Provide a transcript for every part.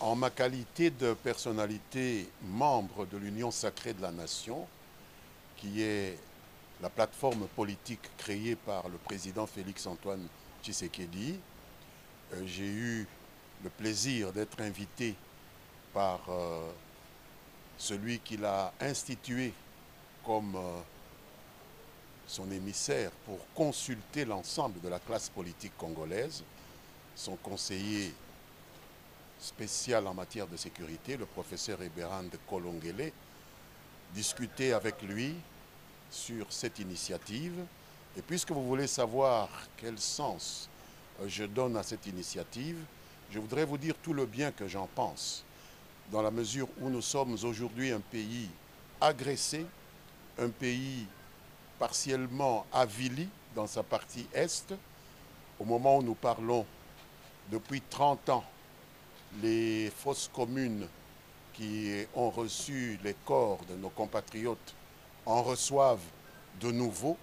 En ma qualité de personnalité membre de l'Union sacrée de la nation, qui est la plateforme politique créée par le président Félix-Antoine Tshisekedi, j'ai eu le plaisir d'être invité par celui qui l'a institué comme son émissaire pour consulter l'ensemble de la classe politique congolaise, son conseiller spécial en matière de sécurité, le professeur Eberhard Kolongele, discuter avec lui sur cette initiative. Et puisque vous voulez savoir quel sens je donne à cette initiative, je voudrais vous dire tout le bien que j'en pense, dans la mesure où nous sommes aujourd'hui un pays agressé, un pays partiellement avili dans sa partie est. Au moment où nous parlons, depuis 30 ans, les fosses communes qui ont reçu les corps de nos compatriotes en reçoivent de nouveau.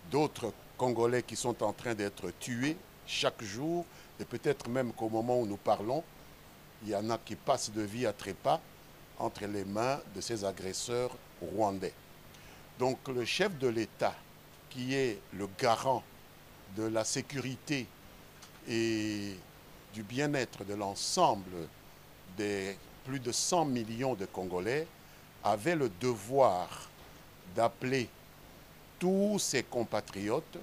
D'autres Congolais qui sont en train d'être tués chaque jour, et peut-être même qu'au moment où nous parlons, il y en a qui passent de vie à trépas entre les mains de ces agresseurs rwandais. Donc le chef de l'État, qui est le garant de la sécurité et du bien-être de l'ensemble des plus de 100 millions de Congolais, avait le devoir d'appeler tous ses compatriotes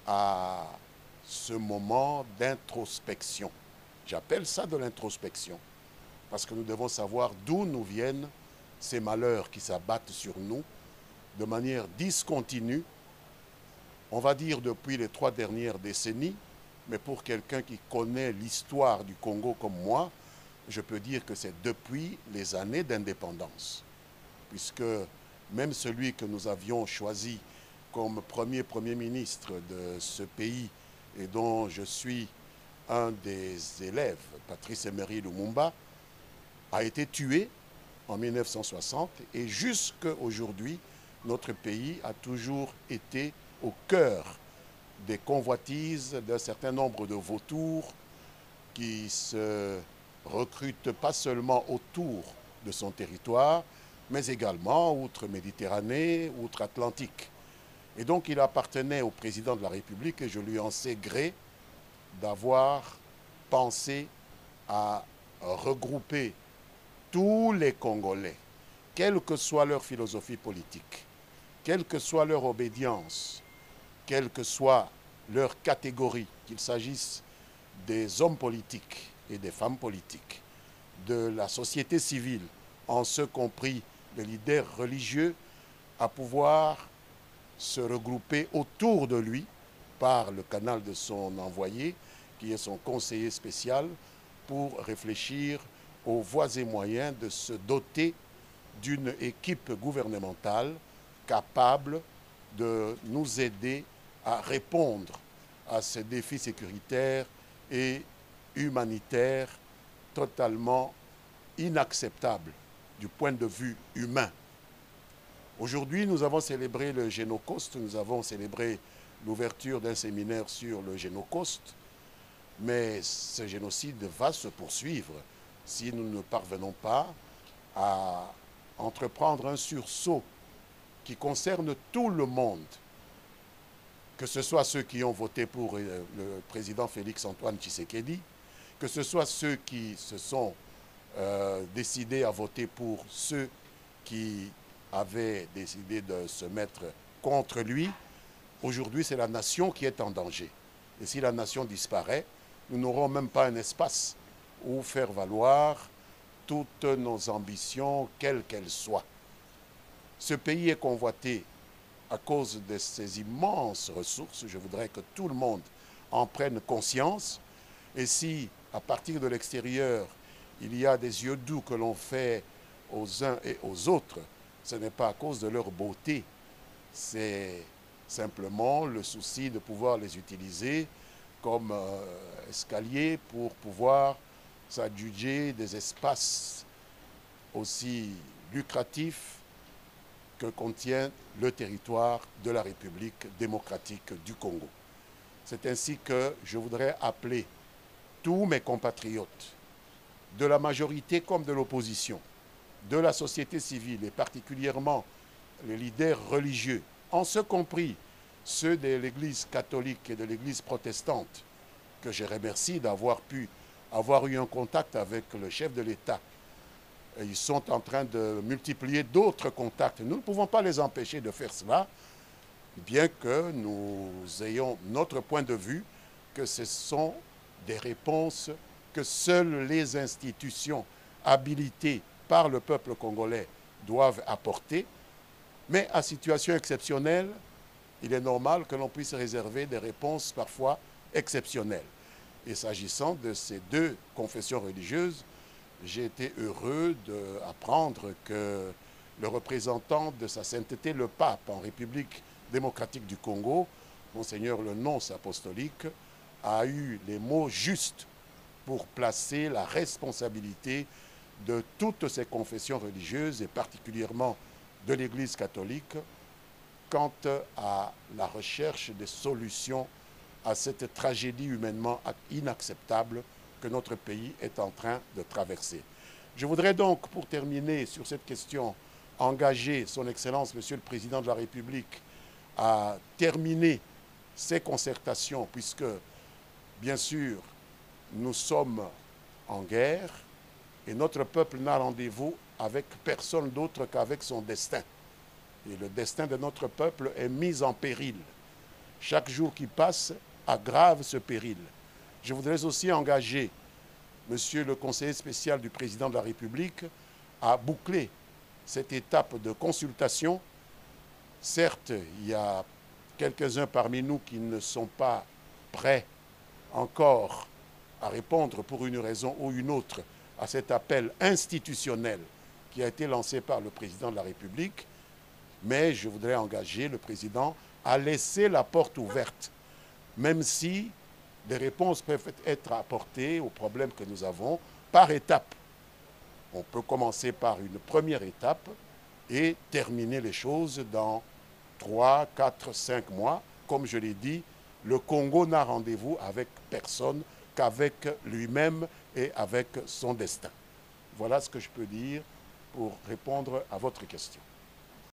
à ce moment d'introspection. J'appelle ça de l'introspection, parce que nous devons savoir d'où nous viennent ces malheurs qui s'abattent sur nous de manière discontinue, on va dire depuis les 3 dernières décennies, mais pour quelqu'un qui connaît l'histoire du Congo comme moi, je peux dire que c'est depuis les années d'indépendance, puisque même celui que nous avions choisi comme premier ministre de ce pays et dont je suis un des élèves, Patrice Emery Lumumba, a été tué en 1960 et jusqu'à aujourd'hui, notre pays a toujours été au cœur des convoitises d'un certain nombre de vautours qui se recrutent pas seulement autour de son territoire, mais également outre-Méditerranée, outre-Atlantique. Et donc il appartenait au président de la République, et je lui en sais gré, d'avoir pensé à regrouper tous les Congolais, quelle que soit leur philosophie politique, quelle que soit leur obédience, quelle que soit leur catégorie, qu'il s'agisse des hommes politiques et des femmes politiques, de la société civile, en ce compris les leaders religieux, à pouvoir se regrouper autour de lui par le canal de son envoyé, qui est son conseiller spécial, pour réfléchir aux voies et moyens de se doter d'une équipe gouvernementale capable de nous aider à répondre à ces défis sécuritaires et humanitaires totalement inacceptables du point de vue humain. Aujourd'hui, nous avons célébré le Génocoste, nous avons célébré l'ouverture d'un séminaire sur le Génocoste, mais ce génocide va se poursuivre si nous ne parvenons pas à entreprendre un sursaut qui concerne tout le monde, que ce soit ceux qui ont voté pour le président Félix-Antoine Tshisekedi, que ce soit ceux qui se sont décidés à voter pour ceux qui avaient décidé de se mettre contre lui. Aujourd'hui, c'est la nation qui est en danger. Et si la nation disparaît, nous n'aurons même pas un espace où faire valoir toutes nos ambitions, quelles qu'elles soient. Ce pays est convoité à cause de ses immenses ressources. Je voudrais que tout le monde en prenne conscience. Et si, à partir de l'extérieur, il y a des yeux doux que l'on fait aux uns et aux autres, ce n'est pas à cause de leur beauté. C'est simplement le souci de pouvoir les utiliser comme escalier pour pouvoir s'adjuger des espaces aussi lucratifs que contient le territoire de la République démocratique du Congo. C'est ainsi que je voudrais appeler tous mes compatriotes de la majorité comme de l'opposition, de la société civile et particulièrement les leaders religieux, en ce compris ceux de l'Église catholique et de l'Église protestante, que je remercie d'avoir pu avoir eu un contact avec le chef de l'État. Ils sont en train de multiplier d'autres contacts. Nous ne pouvons pas les empêcher de faire cela, bien que nous ayons notre point de vue que ce sont des réponses que seules les institutions habilitées par le peuple congolais doivent apporter. Mais à situation exceptionnelle, il est normal que l'on puisse réserver des réponses parfois exceptionnelles. Et s'agissant de ces deux confessions religieuses, j'ai été heureux d'apprendre que le représentant de sa sainteté, le pape en République démocratique du Congo, Monseigneur le nonce apostolique, a eu les mots justes pour placer la responsabilité de toutes ces confessions religieuses et particulièrement de l'Église catholique quant à la recherche des solutions à cette tragédie humainement inacceptable que notre pays est en train de traverser. Je voudrais donc, pour terminer sur cette question, engager son Excellence, Monsieur le Président de la République, à terminer ces concertations, puisque, bien sûr, nous sommes en guerre et notre peuple n'a rendez-vous avec personne d'autre qu'avec son destin. Et le destin de notre peuple est mis en péril. Chaque jour qui passe aggrave ce péril. Je voudrais aussi engager Monsieur le conseiller spécial du président de la République à boucler cette étape de consultation. Certes, il y a quelques-uns parmi nous qui ne sont pas prêts encore à répondre pour une raison ou une autre à cet appel institutionnel qui a été lancé par le président de la République, mais je voudrais engager le président à laisser la porte ouverte, même si des réponses peuvent être apportées aux problèmes que nous avons par étapes. On peut commencer par une première étape et terminer les choses dans 3, 4, 5 mois. Comme je l'ai dit, le Congo n'a rendez-vous avec personne qu'avec lui-même et avec son destin. Voilà ce que je peux dire pour répondre à votre question.